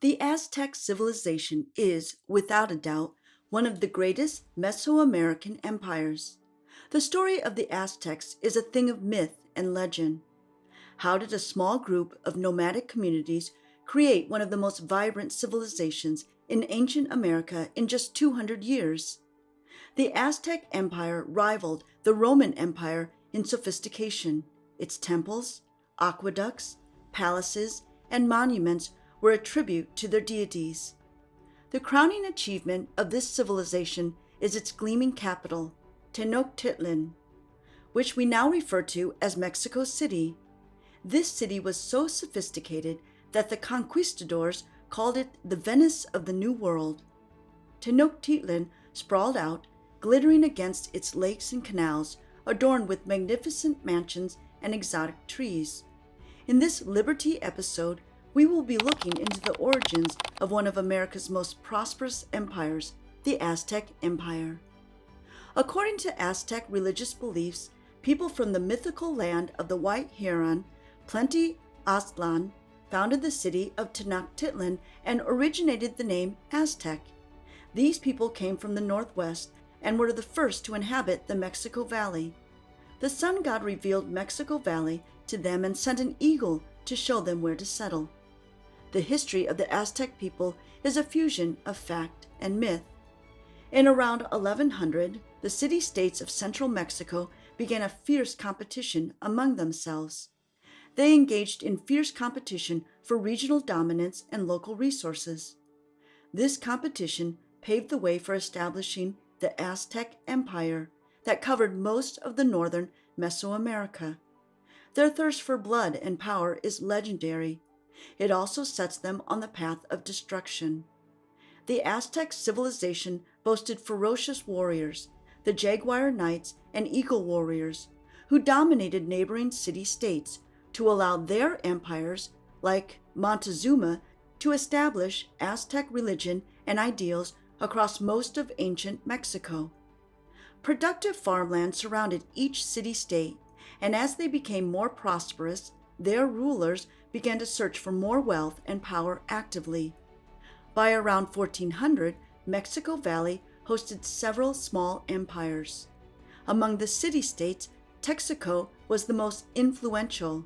The Aztec civilization is, without a doubt, one of the greatest Mesoamerican empires. The story of the Aztecs is a thing of myth and legend. How did a small group of nomadic communities create one of the most vibrant civilizations in ancient America in just 200 years? The Aztec Empire rivaled the Roman Empire in sophistication. Its temples, aqueducts, palaces, and monuments were a tribute to their deities. The crowning achievement of this civilization is its gleaming capital, Tenochtitlan, which we now refer to as Mexico City. This city was so sophisticated that the conquistadors called it the Venice of the New World. Tenochtitlan sprawled out, glittering against its lakes and canals, adorned with magnificent mansions and exotic trees. In this Liber-Tea episode, we will be looking into the origins of one of America's most prosperous empires, the Aztec Empire. According to Aztec religious beliefs, people from the mythical land of the White Heron, Tenochtitlan, founded the city of Tenochtitlan and originated the name Aztec. These people came from the northwest and were the first to inhabit the Mexico Valley. The sun god revealed Mexico Valley to them and sent an eagle to show them where to settle. The history of the Aztec people is a fusion of fact and myth. In around 1100, the city-states of central Mexico began a fierce competition among themselves. They engaged in fierce competition for regional dominance and local resources. This competition paved the way for establishing the Aztec Empire that covered most of the northern Mesoamerica. Their thirst for blood and power is legendary. It also sets them on the path of destruction. The Aztec civilization boasted ferocious warriors, the Jaguar Knights and Eagle Warriors, who dominated neighboring city-states to allow their empires, like Montezuma, to establish Aztec religion and ideals across most of ancient Mexico. Productive farmland surrounded each city-state, and as they became more prosperous, their rulers began to search for more wealth and power actively. By around 1400, Mexico Valley hosted several small empires. Among the city-states, Texcoco was the most influential.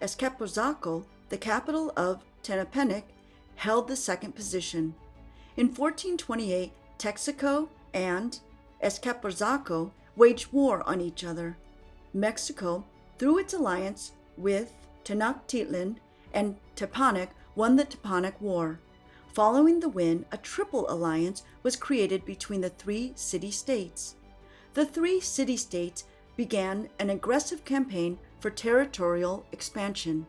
Azcapotzalco, the capital of Tenochtitlan, held the second position. In 1428, Texcoco and Azcapotzalco waged war on each other. Mexico, through its alliance with Tenochtitlan and Tepanec, won the Tepanec War. Following the win, a triple alliance was created between the three city-states. The three city-states began an aggressive campaign for territorial expansion.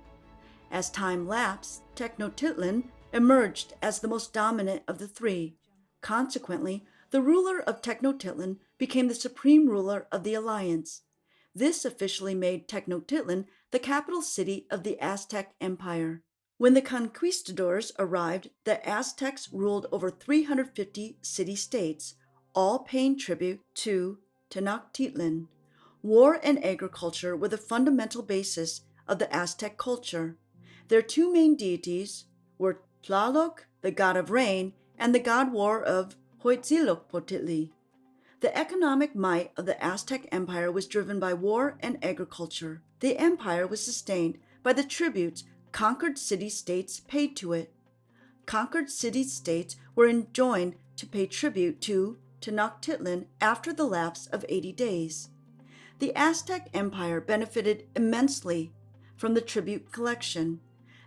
As time lapsed, Tenochtitlan emerged as the most dominant of the three. Consequently, the ruler of Tenochtitlan became the supreme ruler of the alliance. This officially made Tenochtitlan the capital city of the Aztec Empire. When the conquistadors arrived, the Aztecs ruled over 350 city-states, all paying tribute to Tenochtitlan. War and agriculture were the fundamental basis of the Aztec culture. Their two main deities were Tlaloc, the god of rain, and the god war of Huitzilopochtli. The economic might of the Aztec Empire was driven by war and agriculture. The empire was sustained by the tributes conquered city-states paid to it. Conquered city-states were enjoined to pay tribute to Tenochtitlan after the lapse of 80 days. The Aztec Empire benefited immensely from the tribute collection.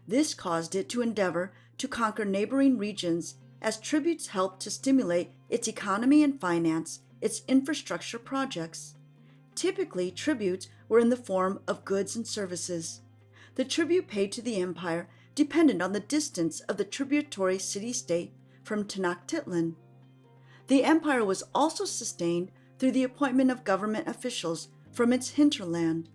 This caused it to endeavor to conquer neighboring regions, as tributes helped to stimulate its economy and finance its infrastructure projects. Typically, tributes were in the form of goods and services. The tribute paid to the empire depended on the distance of the tributary city-state from Tenochtitlan. The empire was also sustained through the appointment of government officials from its hinterland.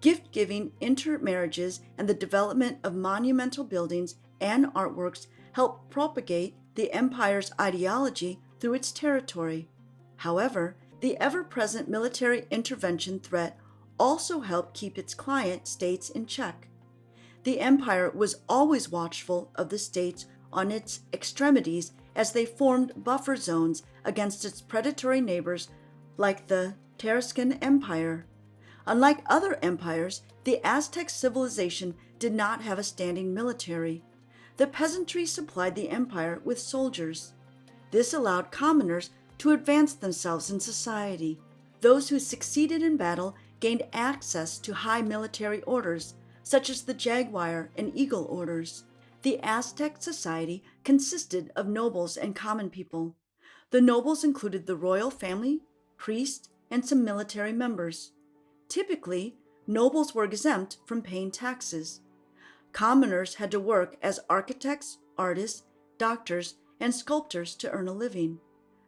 Gift-giving, intermarriages, and the development of monumental buildings and artworks helped propagate the empire's ideology through its territory. However, the ever-present military intervention threat also helped keep its client states in check. The empire was always watchful of the states on its extremities as they formed buffer zones against its predatory neighbors like the Tenochtitlan Empire. Unlike other empires, the Aztec civilization did not have a standing military. The peasantry supplied the empire with soldiers. This allowed commoners to advance themselves in society. Those who succeeded in battle gained access to high military orders, such as the Jaguar and Eagle orders. The Aztec society consisted of nobles and common people. The nobles included the royal family, priests, and some military members. Typically, nobles were exempt from paying taxes. Commoners had to work as architects, artists, doctors, and sculptors to earn a living.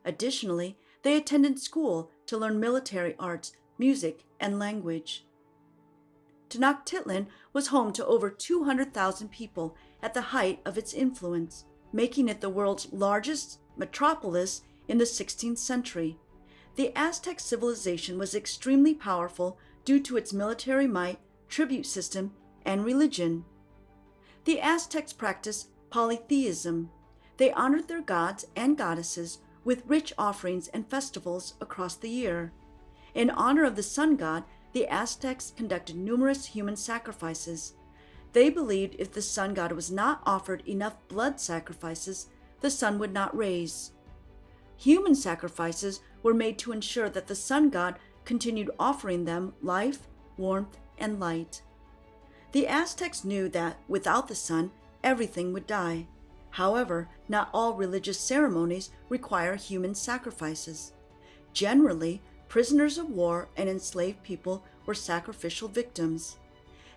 Additionally, they attended school to learn military arts, music, and language. Tenochtitlan was home to over 200,000 people at the height of its influence, making it the world's largest metropolis in the 16th century. The Aztec civilization was extremely powerful due to its military might, tribute system, and religion. The Aztecs practiced polytheism. They honored their gods and goddesses with rich offerings and festivals across the year. In honor of the sun god, the Aztecs conducted numerous human sacrifices. They believed if the sun god was not offered enough blood sacrifices, the sun would not raise. Human sacrifices were made to ensure that the sun god continued offering them life, warmth, and light. The Aztecs knew that without the sun, everything would die. However, not all religious ceremonies require human sacrifices. Generally, prisoners of war and enslaved people were sacrificial victims.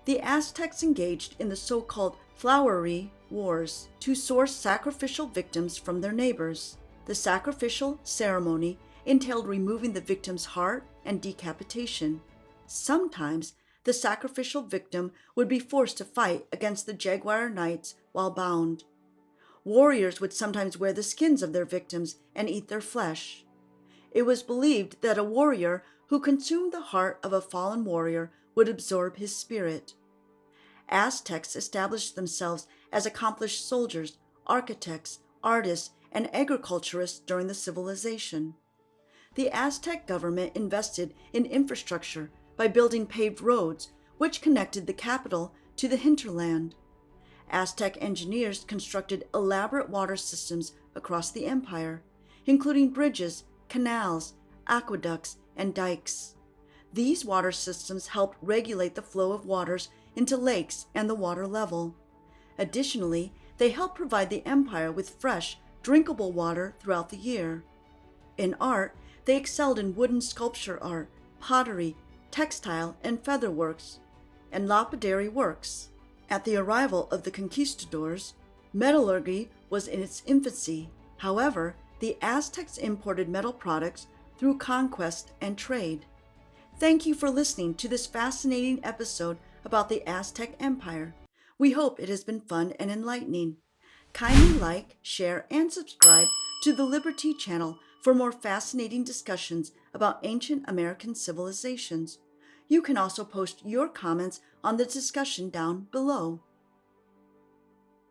The Aztecs engaged in the so-called flowery wars to source sacrificial victims from their neighbors. The sacrificial ceremony entailed removing the victim's heart and decapitation. Sometimes, the sacrificial victim would be forced to fight against the Jaguar Knights while bound. Warriors would sometimes wear the skins of their victims and eat their flesh. It was believed that a warrior who consumed the heart of a fallen warrior would absorb his spirit. Aztecs established themselves as accomplished soldiers, architects, artists, and agriculturists during the civilization. The Aztec government invested in infrastructure by building paved roads, which connected the capital to the hinterland. Aztec engineers constructed elaborate water systems across the empire, including bridges, canals, aqueducts, and dikes. These water systems helped regulate the flow of waters into lakes and the water level. Additionally, they helped provide the empire with fresh, drinkable water throughout the year. In art, they excelled in wooden sculpture art, pottery, textile and feather works, and lapidary works. At the arrival of the conquistadors, metallurgy was in its infancy. However, the Aztecs imported metal products through conquest and trade. Thank you for listening to this fascinating episode about the Aztec Empire. We hope it has been fun and enlightening. Kindly like, share, and subscribe to the Liber-Tea channel for more fascinating discussions about ancient American civilizations. You can also post your comments on the discussion down below.